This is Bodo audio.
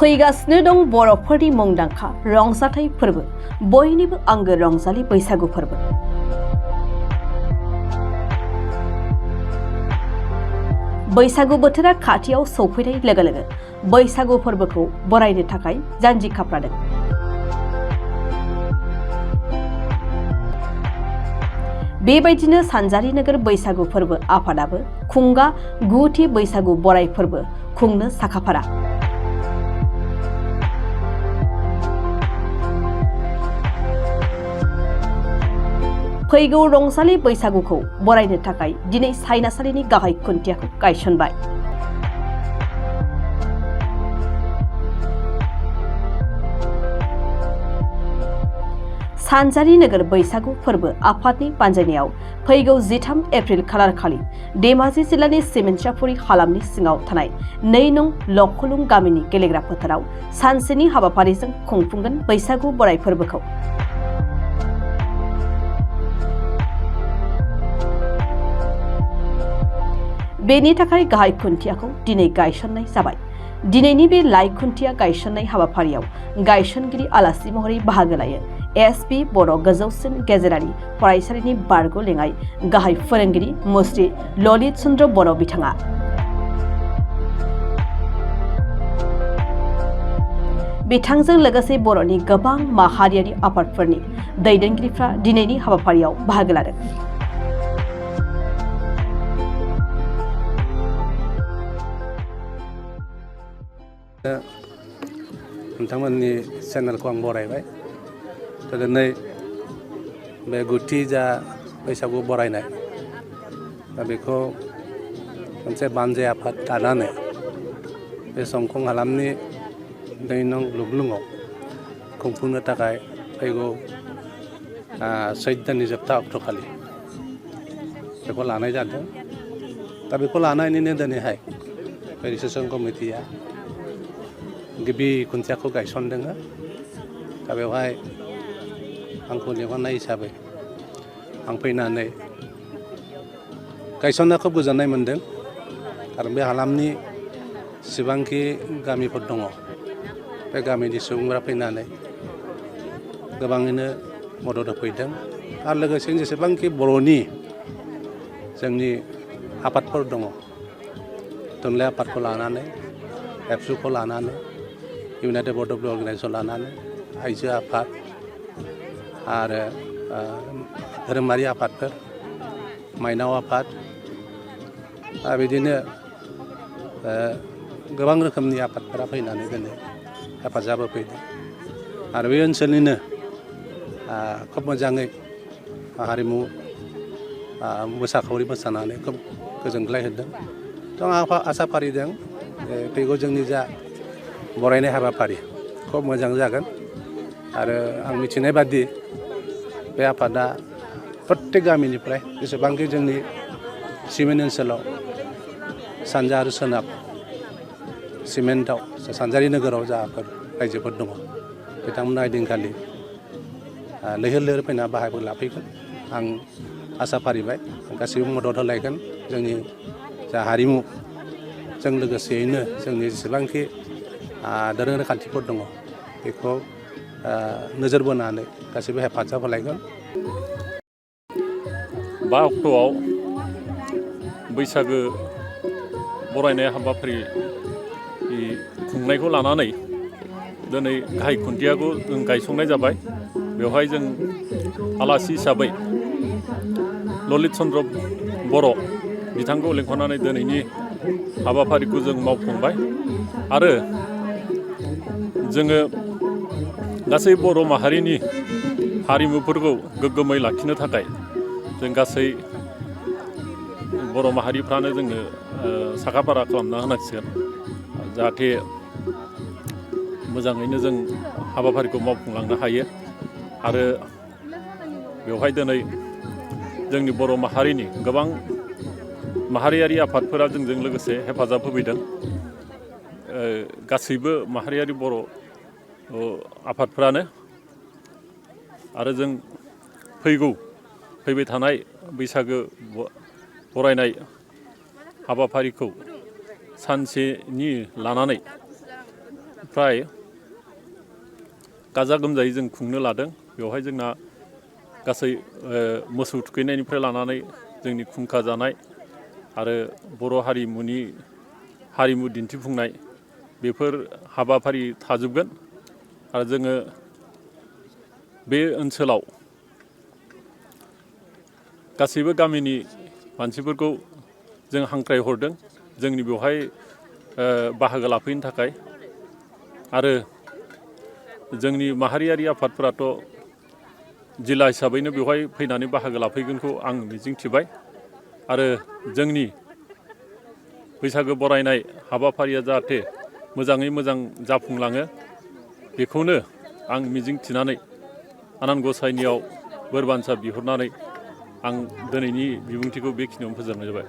फैगासिनो दं बर'फोरनि मुंदांखा रंजाथाइ फोरबो बयनिबो आंगो रंजालि बैसागु फोरबो। बैसागु बोथोरा खाथियाव सौफैनाय लोगो लोगो बैसागु फोरबोखौ बरायनो थाखाय जानजि खाफ्रादों। बेबायदिनो सानजारि नोगोर बैसागु फोरबो आफादाबो खुंगा 9थि बैसागु बराय फोरबो खुंनो साखाफारा। फैगौ रंजालि बैसागुखौ बरायनो थाखाय दिनै सायनासालिनि गाहाय खुन्थियाखौ गायसनबाय। सानजारि नोगोर बैसागु फोरबो आफादनि बानजायनायाव फैगौ 13 एप्रिल खालार खालि धेमाजि जिल्लानि सिमेन्ट्रापुरि हालामनि सिङाव थानाय 2 नं लखलुं गामिनि गेलेग्रा फोथाराव सानसेनि हाबाफारिजों खुंफुंगोन बैसागु बराय फोरबोखौ। बेनि थाखाय गाहाय खुन्थियाखौ दिनै गायसननाय जाबाय। दिनैनि बे लाइ खुन्थिया गायसननाय हाबाफारियाव गायसनगिरि आलासि महरै बाहागो लायो एसपि बर' गोजौसिन गेजेरारि फरायसालिनि बारग' लेङाइ गाहाय फोरोंगिरि मुस्रि ललित चन्द्र बर' बिथाङा। बिथांजों लोगोसे बर'नि गोबां माहारियारि आफादफोरनि दैदेनगिरिफ्रा दिनैनि हाबाफारियाव बाहागो लादों। नोंथांमोननि चेनेलखौ आं बरायबाय। दिनै बे 9थि जा बैसागु बरायनाय दा बेखौ मोनसे बानजाय आफाद दानानै बे संखं हालामनि 2 नं लुग्लुङाव खुंफुंनो थाखाय फैगौ सैत दाननि जोबथा अक्ट'खालि बेखौ लानाय जादों। दा बेखौ लानायनिनो दिनैहाय रेजिस्ट्रेसन कमिटिया गिबि खुन्थियाखौ गायसनदों। दा बेवहाय आंखौ लिंहरनाय हिसाबै आं फैनानै गायसनना खोब गोजोननाय मोन्दों। खारन बे हालामनि जेसेबांखि गामिफोर दङ बे गामिनि सुबुंफोरा फैनानै गोबाङैनो मदद होफैदों। आरो लोगोसे जेसेबांखि बर'नि जोंनि आफादफोर दङ थुनलाइ आफादखौ लानानै एबसुखौ लानानै इउनाइटेड बड' अर्गेनाइजेसन लानानै आइजो आफाद आरो धोरोमारि आफादफोर माइनाव आफाद बिदिनो गोबां रोखोमनि आफादफोरा फैनानै दिनै हेफाजाब होफैदों। आरो बे ओनसोलनिनो खोब मोजाङै हारिमु मोसाखावरि मोसानानै खोब गोजोनग्लाय होदों। थ' आं आसा फारिदों फैगौ जोंनि जा बरायनाय हाबाफारि खोब मोजां जागोन। आरो आं मिथिनाय बादि बे आफादा प्रत्येक गामिनिफ्राय जेसेबांखि जोंनि सिमेन्ट ओनसोलाव सानजा आरो सोनाब सिमेन्टआव सानजारि नोगोराव जाफोर रायजोफोर दङ बिथांमोना ओइदिनखालि लैहोर लैहोर फैना बाहागो लाफैगोन। आं आसा फारिबाय गासैबो मदद होलायगोन। जोंनि जा हारिमु जों लोगोसेयैनो जोंनि जेसेबांखि दोरोङारि खान्थिफोर दङ बेखौ नोजोर बोनानै गासैबो हेफाजाब होलायगोन। 5 अक्ट'आव बैसागो बरायनाय हाबाफारि खुंनायखौ लानानै दिनै गाहाय खुन्थियाखौ जों गायसंनाय जाबाय। बेवहाय जों आलासि हिसाबै ललित चन्द्र बर' बिथांखौ लिंहरनानै दिनैनि हाबाफारिखौ जों मावफुंबाय। आरो जोङो गासै बर' माहारिनि हारिमुफोरखौ गोग्गोमै लाखिनो थाखाय जों गासै बर' माहारिफ्रानो जोङो साखाफारा खालामना होनांसिगोन जाहाथे मोजाङैनो जों हाबाफारिखौ मावफुंलांनो हायो। आरो बेवहाय दिनै जोंनि बर' माहारिनि गोबां माहारियारि आफादफोरा जोंजों लोगोसे हेफाजाब होफैदों। गासैबो माहारियारि बर' आफादफ्रानो। आरो जों फैबाय थानाय बैसागो बरायनाय हाबाफारिखौ सानसेनि लानानै फ्राय गाजा गोमजायै जों खुंनो लादों। बेवहाय जोंना गासै मोसौ थुखैनायनिफ्राय लानानै जोंनि खुंखा जानाय आरो बर' हारिमु दिन्थिफुंनाय बेफोर हाबाफारि थाजोबगोन। आरो जोङो बे ओनसोलाव गासैबो गामिनि मानसिफोरखौ जों हांख्रायहरदों जोंनि बेवहाय बाहागो लाफैनो थाखाय। आरो जोंनि माहारियारि आफादफोराथ' जिल्ला हिसाबैनो बेवहाय फैनानै बाहागो लाफैगोनखौ आं मिजिंथिबाय। आरो जोंनि बैसागो बरायनाय हाबाफारिया जाहाथे मोजाङै मोजां जाफुंलाङो बेखौनो आं मिजिंथिनानै आनान गसाइनियाव बोर बान्सा बिहरनानै आं दिनैनि बिबुंथिखौ बेखिनियावनो फोजोबनाय जाबाय।